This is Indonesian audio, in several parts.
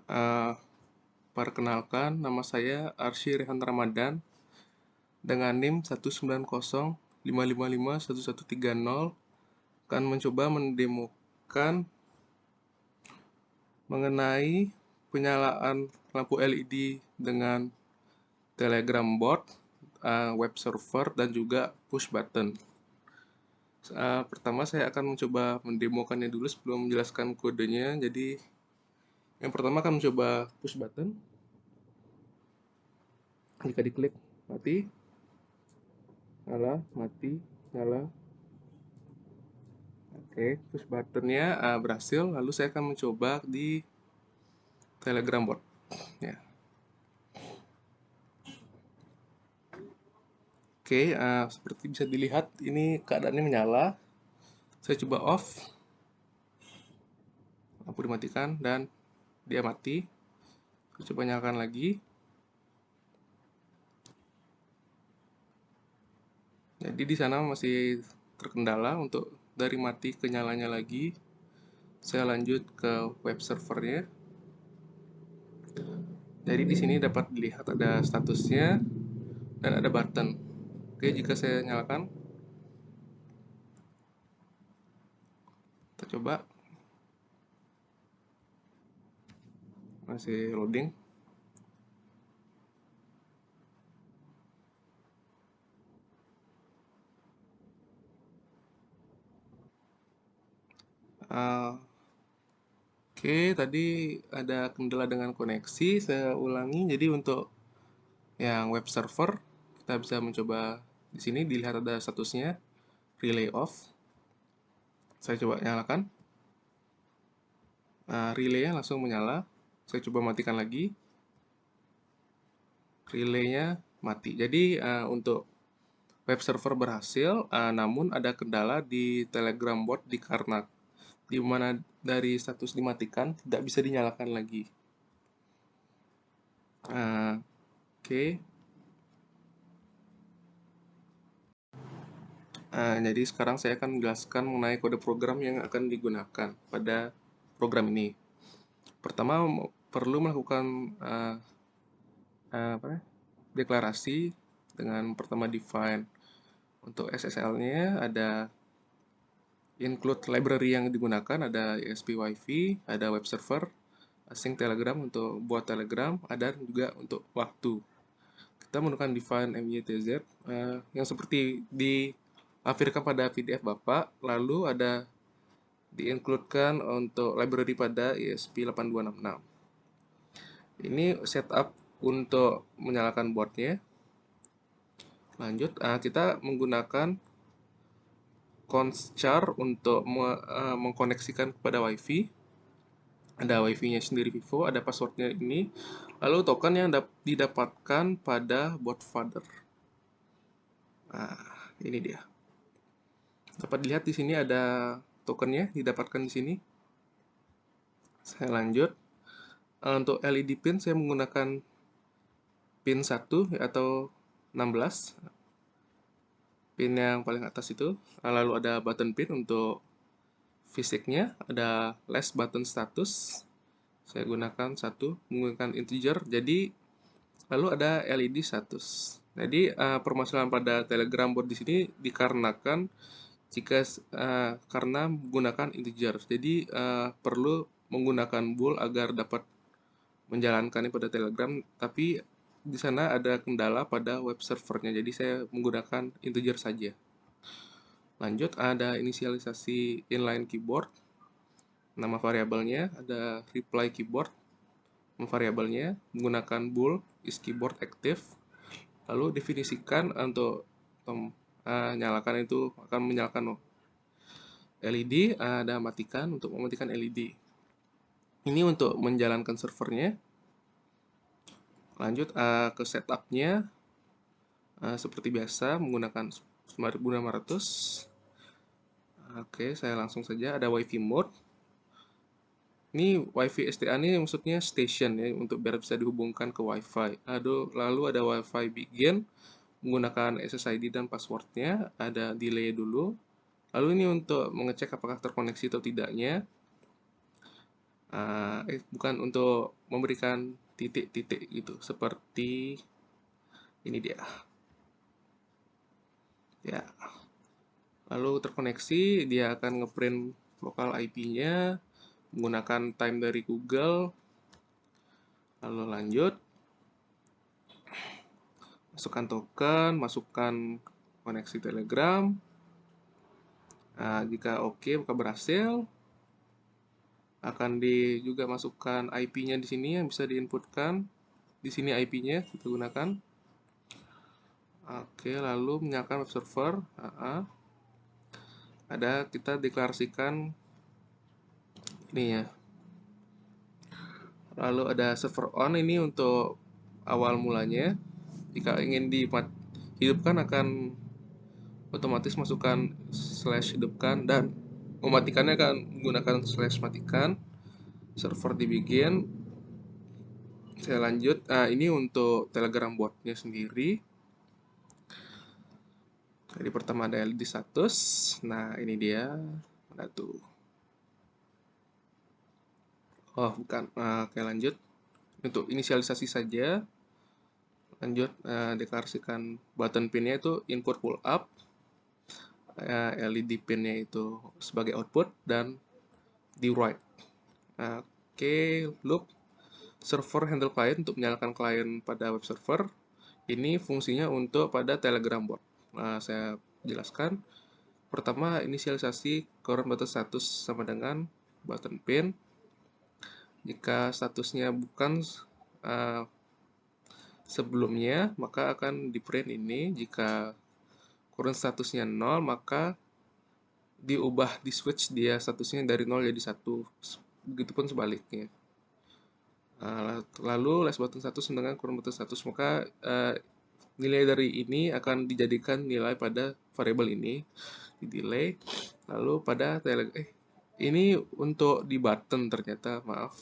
Eh, Perkenalkan, nama saya Arsy Rehan Ramadan dengan NIM 19055551130 akan mencoba mendemokan mengenai penyalaan lampu LED dengan Telegram bot, web server, dan juga push button. Pertama saya akan mencoba mendemokannya dulu sebelum menjelaskan kodenya. Jadi yang pertama akan mencoba push button. Jika diklik mati, nyala, mati, nyala. Oke, push buttonnya berhasil. Lalu saya akan mencoba di Telegram bot. Ya. Oke, seperti bisa dilihat ini keadaannya menyala. Saya coba off, lampu dimatikan dan dia mati. Saya coba nyalakan lagi. Jadi di sana masih terkendala untuk dari mati ke nyalanya lagi. Saya lanjut ke web servernya. Jadi di sini dapat dilihat ada statusnya dan ada button. Oke, jika saya nyalakan, kita coba. Masih loading. Uh, Oke, tadi ada kendala dengan koneksi. Saya ulangi. Jadi untuk yang web server, kita bisa mencoba di sini dilihat ada statusnya relay off. Saya coba nyalakan. Nah, relaynya langsung menyala. Saya coba matikan lagi. Relaynya mati. Jadi untuk web server berhasil, namun ada kendala di Telegram bot di mana dari status dimatikan tidak bisa dinyalakan lagi. Oke. Jadi sekarang saya akan menjelaskan mengenai kode program yang akan digunakan pada program ini. Pertama, perlu melakukan deklarasi dengan pertama define. Untuk SSL-nya ada include library yang digunakan, ada ESP WiFi, ada web server, async Telegram untuk buat Telegram, ada juga untuk waktu. Kita menggunakan define mytz yang seperti dilampirkan pada PDF Bapak, lalu ada di-includekan untuk library pada ESP8266. Ini setup untuk menyalakan boardnya. Lanjut, kita menggunakan conchar untuk mengkoneksikan kepada WiFi. Ada WiFi-nya sendiri Vivo, ada passwordnya ini. Lalu token yang didapatkan pada bot father. Nah, ini dia. Dapat dilihat di sini ada tokennya didapatkan di sini. Saya lanjut. Untuk LED pin saya menggunakan pin 1 atau 16. Pin yang paling atas itu. Lalu ada button pin untuk fisiknya, ada last button status. Saya gunakan 1, menggunakan integer. Jadi lalu ada LED status. Jadi permasalahan pada Telegram bot di sini dikarenakan karena menggunakan integer. Jadi perlu menggunakan bool agar dapat menjalankannya pada Telegram, tapi di sana ada kendala pada web servernya. Jadi saya menggunakan integer saja. Lanjut, ada inisialisasi inline keyboard. Nama variabelnya ada reply keyboard. Nama variabelnya menggunakan bool is keyboard active. Lalu definisikan untuk nyalakan itu akan menyalakan LED, ada matikan untuk mematikan LED. Ini untuk menjalankan servernya. Lanjut ke setupnya. Seperti biasa menggunakan 9600. Oke, saya langsung saja. Ada WiFi mode. Ini WiFi STA ini maksudnya station ya, untuk biar bisa dihubungkan ke WiFi. Lalu ada WiFi begin menggunakan SSID dan passwordnya. Ada delay dulu. Lalu ini untuk mengecek apakah terkoneksi atau tidaknya. bukan untuk memberikan titik-titik gitu, seperti ini dia. Ya, lalu terkoneksi, dia akan ngeprint lokal IP-nya menggunakan time dari Google. Lalu lanjut, masukkan token, masukkan koneksi Telegram. Nah, jika oke, maka berhasil. Akan juga masukkan IP-nya di sini yang bisa diinputkan. Di sini IP-nya kita gunakan. Oke, lalu menyalakan web server. Ada kita deklarasikan ini ya. Lalu ada server on, ini untuk awal mulanya. Jika ingin dihidupkan, akan otomatis masukkan slash hidupkan, dan mematikannya akan menggunakan slash matikan. Server dibikin. Saya lanjut. Ini untuk Telegram botnya sendiri. Jadi pertama ada LED status. Nah, ini dia. Mana tuh? Oh, bukan. Oke, lanjut. Untuk inisialisasi saja. Lanjut, deklarasikan button pinnya itu input pull up. LED pinnya itu sebagai output, dan di write. Oke, loop server handle client untuk menyalakan klien pada web server. Ini fungsinya untuk pada Telegram bot. Saya jelaskan. Pertama, inisialisasi current button status sama dengan button pin. Jika statusnya bukan sebelumnya, maka akan di print ini. Jika current statusnya 0, maka diubah, di switch dia statusnya dari 0 jadi 1. Begitupun sebaliknya. Lalu last button status dengan current button status, maka nilai dari ini akan dijadikan nilai pada variabel ini, di delay. Lalu pada ini untuk di button ternyata, maaf.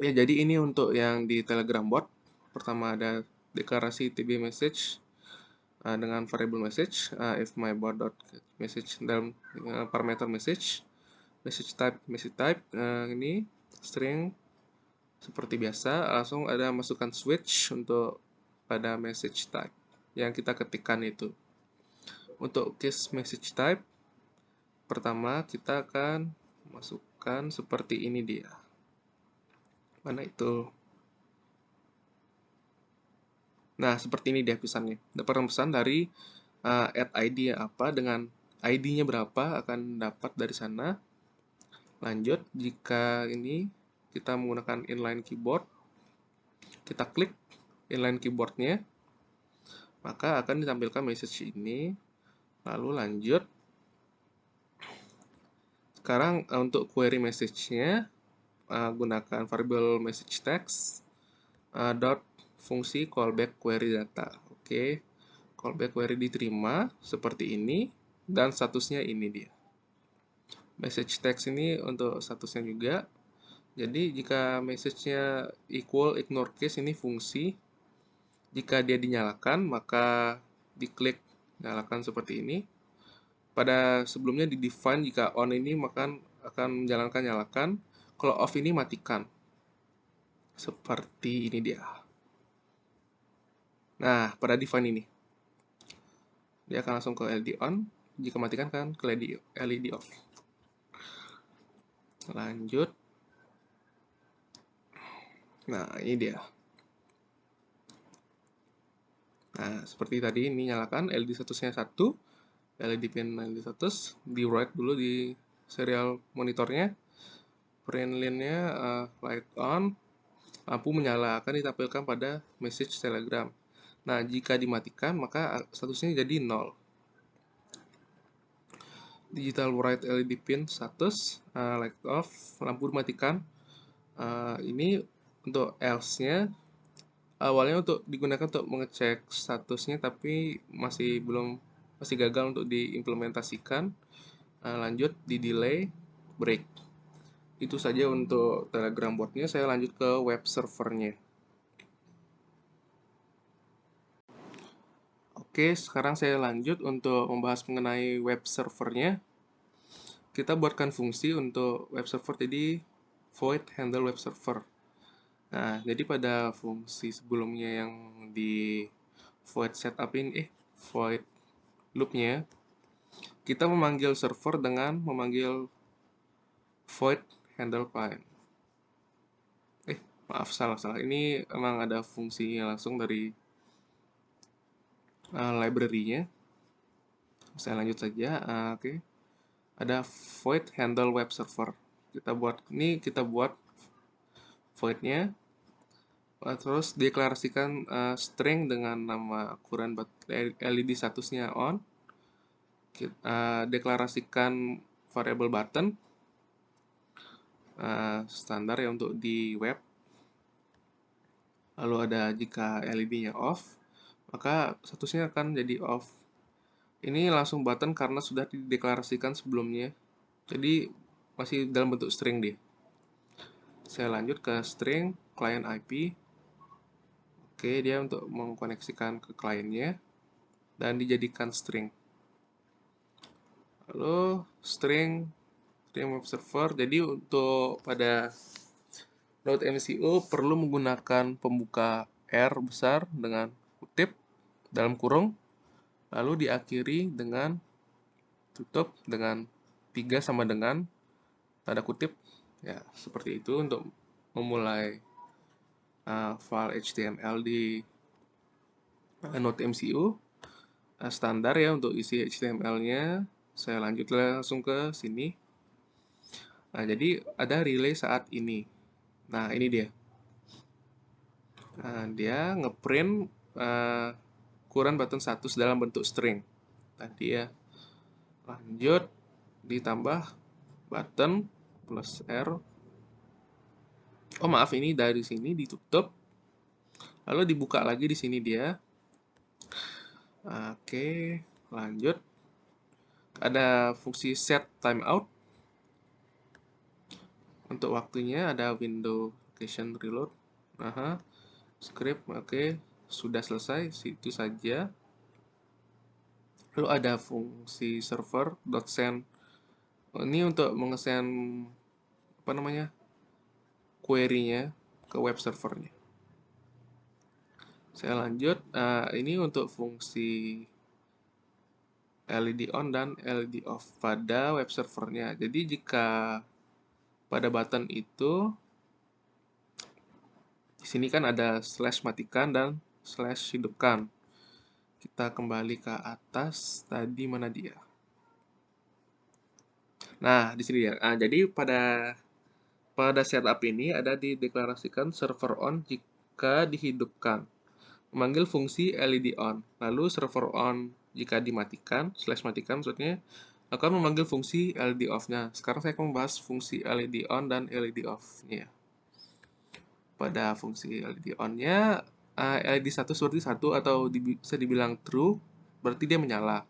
Ya, jadi ini untuk yang di Telegram bot. Pertama ada deklarasi TB message dengan variable message, if my bot dot message dalam parameter message type ini string seperti biasa. Langsung ada masukkan switch untuk pada message type yang kita ketikkan itu. Untuk case message type, pertama kita akan masukkan seperti ini dia. Mana itu? Nah, seperti ini dia pesannya. Dapat pesan dari add ID apa dengan ID-nya berapa akan dapat dari sana. Lanjut, jika ini kita menggunakan inline keyboard, kita klik inline keyboardnya, maka akan ditampilkan message ini. Lalu lanjut. Sekarang untuk query message-nya, gunakan variable message text dot fungsi callback query data. Oke, callback query diterima seperti ini, dan statusnya ini dia. Message text ini untuk statusnya juga. Jadi jika message-nya equal, ignore case, ini fungsi. Jika dia dinyalakan, maka diklik nyalakan seperti ini. Pada sebelumnya di define, jika on ini maka akan menjalankan nyalakan. Kalau off ini matikan. Seperti ini dia. Nah, pada define ini, dia akan langsung ke LED on. Jika matikan kan ke LED off. Lanjut. Nah, ini dia. Nah, seperti tadi, ini nyalakan LED statusnya 1. LED pin LED status. Di write dulu di serial monitornya. Print line-nya light on. Lampu menyala, akan ditampilkan pada message Telegram. Nah, jika dimatikan, maka statusnya jadi 0. Digital write LED pin status, light off, lampu dimatikan. Ini untuk else-nya, awalnya untuk digunakan untuk mengecek statusnya, tapi masih gagal untuk diimplementasikan. Lanjut di delay, break. Itu saja untuk Telegram botnya. Saya lanjut ke web servernya. Oke, sekarang saya lanjut untuk membahas mengenai web servernya. Kita buatkan fungsi untuk web server. Jadi void handle web server. Nah, jadi pada fungsi sebelumnya yang di void setup ini, void loopnya, kita memanggil server dengan memanggil void handle client. Maaf, salah. Ini emang ada fungsinya langsung dari library-nya. Saya lanjut saja. Oke. Ada void handle web server. Kita buat void-nya. Terus deklarasikan string dengan nama ukuran LED statusnya on. Deklarasikan variable button standar ya untuk di web. Lalu ada jika LED-nya off, maka statusnya akan jadi off. Ini langsung button karena sudah dideklarasikan sebelumnya. Jadi masih dalam bentuk string dia. Saya lanjut ke string client IP. Oke, dia untuk mengkoneksikan ke kliennya dan dijadikan string. Lalu string web server. Jadi untuk pada Node MCU perlu menggunakan pembuka R besar dengan kutip dalam kurung, lalu diakhiri dengan tutup dengan 3 sama dengan tanda kutip. Ya, seperti itu untuk memulai file HTML di Node MCU. Standar ya untuk isi HTML-nya. Saya lanjut langsung ke sini. Nah, jadi ada relay saat ini. Nah, ini dia. Dia ngeprint ukuran button status dalam bentuk string. Tadi ya. Lanjut ditambah button plus R. Oh maaf, ini dari sini ditutup. Lalu dibuka lagi di sini dia. Oke, lanjut. Ada fungsi set timeout. Untuk waktunya ada window location reload. Script, oke. Sudah selesai, situ saja. Lalu ada fungsi server.send. Ini untuk mengesend query-nya ke web servernya. Saya lanjut. Ini untuk fungsi LED on dan LED off pada web servernya. Jadi jika pada button itu di sini kan ada slash matikan dan slash hidupkan. Kita kembali ke atas. Tadi mana dia? Nah, di sini ya. Jadi pada setup ini ada dideklarasikan server on jika dihidupkan. Memanggil fungsi LED on. Lalu server on jika dimatikan, slash matikan maksudnya, akan memanggil fungsi LED off-nya. Sekarang saya akan membahas fungsi LED on dan LED off-nya. Pada fungsi LED on-nya, LED 1 seperti 1 atau bisa dibilang true, berarti dia menyala.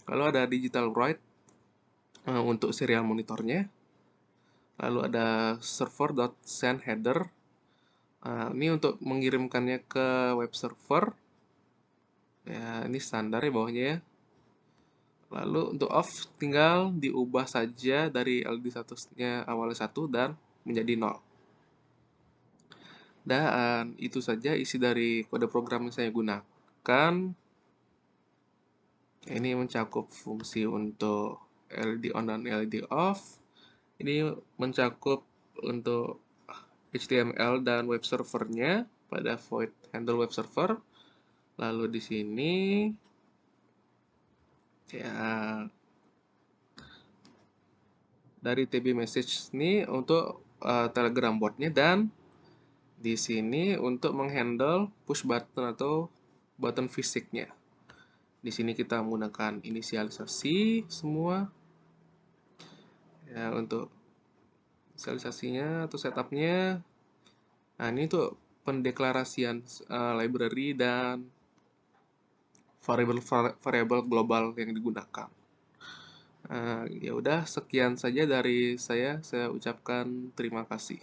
Lalu ada digital write untuk serial monitornya. Lalu ada server.send header. Ini untuk mengirimkannya ke web server. Ya, ini standar ya bawahnya ya. Lalu untuk off tinggal diubah saja dari LED statusnya awalnya 1 dan menjadi 0. Dan itu saja isi dari kode program yang saya gunakan. Ini mencakup fungsi untuk LED on dan LED off. Ini mencakup untuk HTML dan web servernya pada void handle web server. Lalu di sini ya dari TB message ini untuk Telegram botnya, dan di sini untuk menghandle push button atau button fisiknya. Di sini kita menggunakan inisialisasi semua ya untuk inisialisasinya atau setupnya. Nah, ini untuk pendeklarasian library dan variabel global yang digunakan. Ya udah, sekian saja dari saya. Saya ucapkan terima kasih.